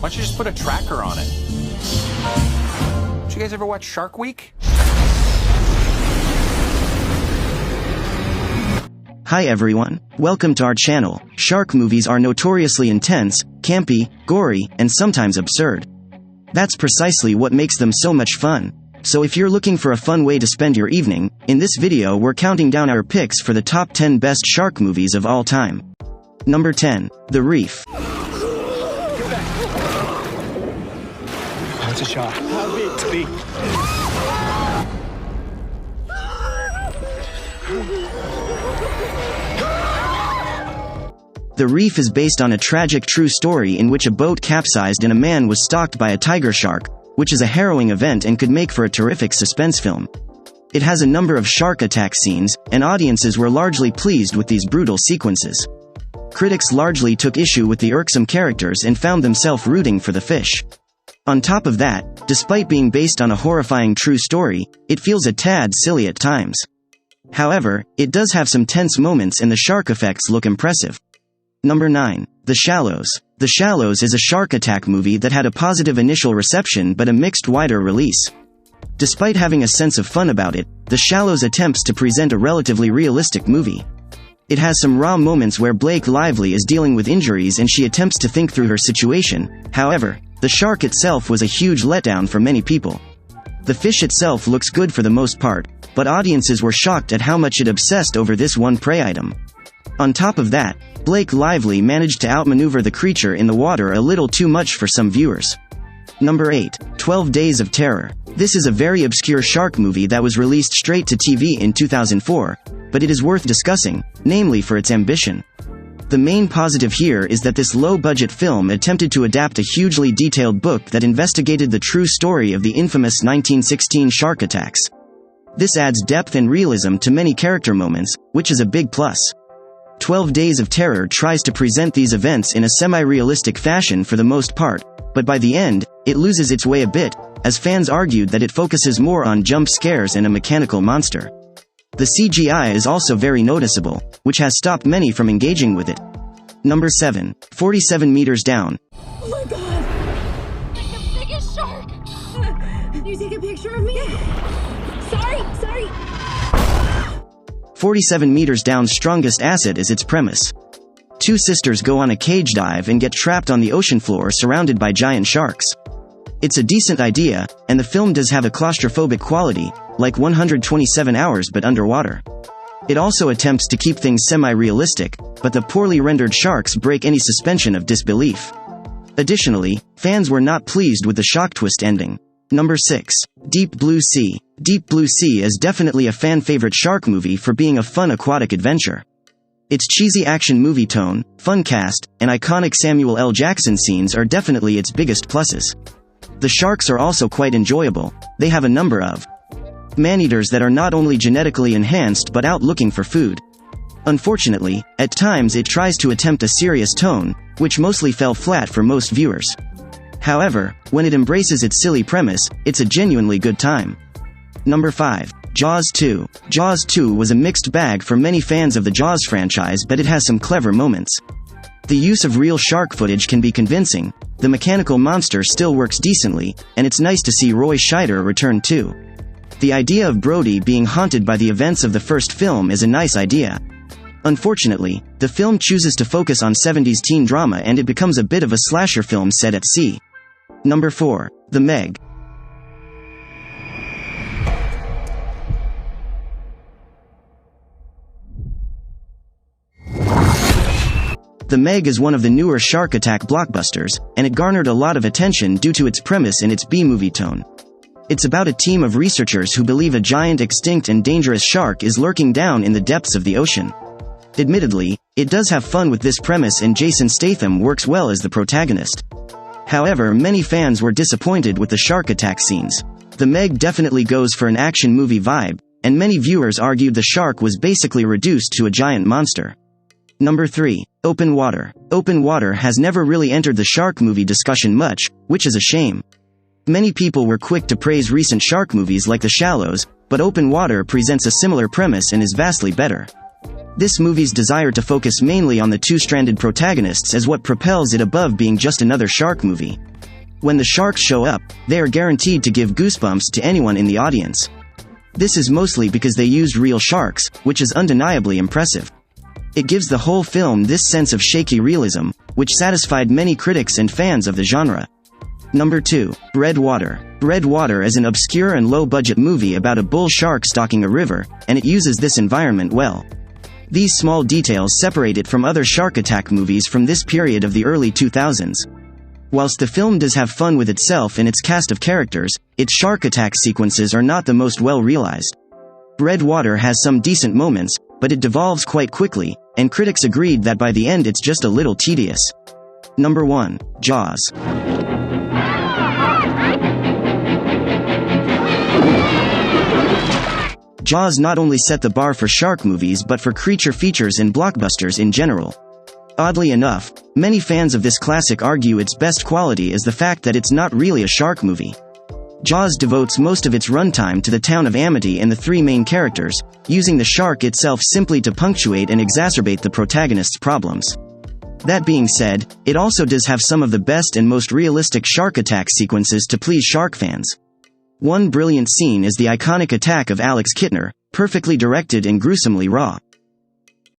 Why don't you just put a tracker on it? Did you guys ever watch Shark Week? Hi everyone, welcome to our channel. Shark movies are notoriously intense, campy, gory, and sometimes absurd. That's precisely what makes them so much fun. So if you're looking for a fun way to spend your evening, in this video we're counting down our picks for the top 10 best shark movies of all time. Number 10. The Reef. That's a shark. How big? It's big. The Reef is based on a tragic true story in which a boat capsized and a man was stalked by a tiger shark, which is a harrowing event and could make for a terrific suspense film. It has a number of shark attack scenes, and audiences were largely pleased with these brutal sequences. Critics largely took issue with the irksome characters and found themselves rooting for the fish. On top of that, despite being based on a horrifying true story, it feels a tad silly at times. However, it does have some tense moments and the shark effects look impressive. Number 9. The Shallows. The Shallows is a shark attack movie that had a positive initial reception but a mixed wider release. Despite having a sense of fun about it, The Shallows attempts to present a relatively realistic movie. It has some raw moments where Blake Lively is dealing with injuries and she attempts to think through her situation. However, the shark itself was a huge letdown for many people. The fish itself looks good for the most part, but audiences were shocked at how much it obsessed over this one prey item. On top of that, Blake Lively managed to outmaneuver the creature in the water a little too much for some viewers. Number 8. 12 Days of Terror. This is a very obscure shark movie that was released straight to TV in 2004, but it is worth discussing, namely for its ambition. The main positive here is that this low-budget film attempted to adapt a hugely detailed book that investigated the true story of the infamous 1916 shark attacks. This adds depth and realism to many character moments, which is a big plus. 12 Days of Terror tries to present these events in a semi-realistic fashion for the most part, but by the end, it loses its way a bit, as fans argued that it focuses more on jump scares and a mechanical monster. The CGI is also very noticeable, which has stopped many from engaging with it. Number 7. 47 Meters Down. Oh my god! Like the biggest shark! Can you take a picture of me? Sorry! 47 Meters Down's strongest asset is its premise. Two sisters go on a cage dive and get trapped on the ocean floor surrounded by giant sharks. It's a decent idea, and the film does have a claustrophobic quality, like 127 Hours but underwater. It also attempts to keep things semi-realistic, but the poorly rendered sharks break any suspension of disbelief. Additionally, fans were not pleased with the shock twist ending. Number 6. Deep Blue Sea. Deep Blue Sea is definitely a fan-favorite shark movie for being a fun aquatic adventure. Its cheesy action movie tone, fun cast, and iconic Samuel L. Jackson scenes are definitely its biggest pluses. The sharks are also quite enjoyable. They have a number of man-eaters that are not only genetically enhanced but out looking for food. Unfortunately, at times it tries to attempt a serious tone, which mostly fell flat for most viewers. However, when it embraces its silly premise, it's a genuinely good time. Number 5. Jaws 2. Jaws 2 was a mixed bag for many fans of the Jaws franchise, but it has some clever moments. The use of real shark footage can be convincing, the mechanical monster still works decently, and it's nice to see Roy Scheider return too. The idea of Brody being haunted by the events of the first film is a nice idea. Unfortunately, the film chooses to focus on 70s teen drama and it becomes a bit of a slasher film set at sea. Number 4. The Meg. The Meg is one of the newer shark attack blockbusters, and it garnered a lot of attention due to its premise and its B-movie tone. It's about a team of researchers who believe a giant extinct and dangerous shark is lurking down in the depths of the ocean. Admittedly, it does have fun with this premise and Jason Statham works well as the protagonist. However, many fans were disappointed with the shark attack scenes. The Meg definitely goes for an action movie vibe, and many viewers argued the shark was basically reduced to a giant monster. Number 3. Open Water. Open Water has never really entered the shark movie discussion much, which is a shame. Many people were quick to praise recent shark movies like The Shallows, but Open Water presents a similar premise and is vastly better. This movie's desire to focus mainly on the two-stranded protagonists is what propels it above being just another shark movie. When the sharks show up, they are guaranteed to give goosebumps to anyone in the audience. This is mostly because they used real sharks, which is undeniably impressive. It gives the whole film this sense of shaky realism, which satisfied many critics and fans of the genre. Number 2. Red Water. Red Water is an obscure and low-budget movie about a bull shark stalking a river, and it uses this environment well. These small details separate it from other shark attack movies from this period of the early 2000s. Whilst the film does have fun with itself and its cast of characters, its shark attack sequences are not the most well realized. Red Water has some decent moments, but it devolves quite quickly, and critics agreed that by the end it's just a little tedious. Number 1. Jaws. Jaws not only set the bar for shark movies but for creature features and blockbusters in general. Oddly enough, many fans of this classic argue its best quality is the fact that it's not really a shark movie. Jaws devotes most of its runtime to the town of Amity and the three main characters, using the shark itself simply to punctuate and exacerbate the protagonist's problems. That being said, it also does have some of the best and most realistic shark attack sequences to please shark fans. One brilliant scene is the iconic attack of Alex Kittner, perfectly directed and gruesomely raw.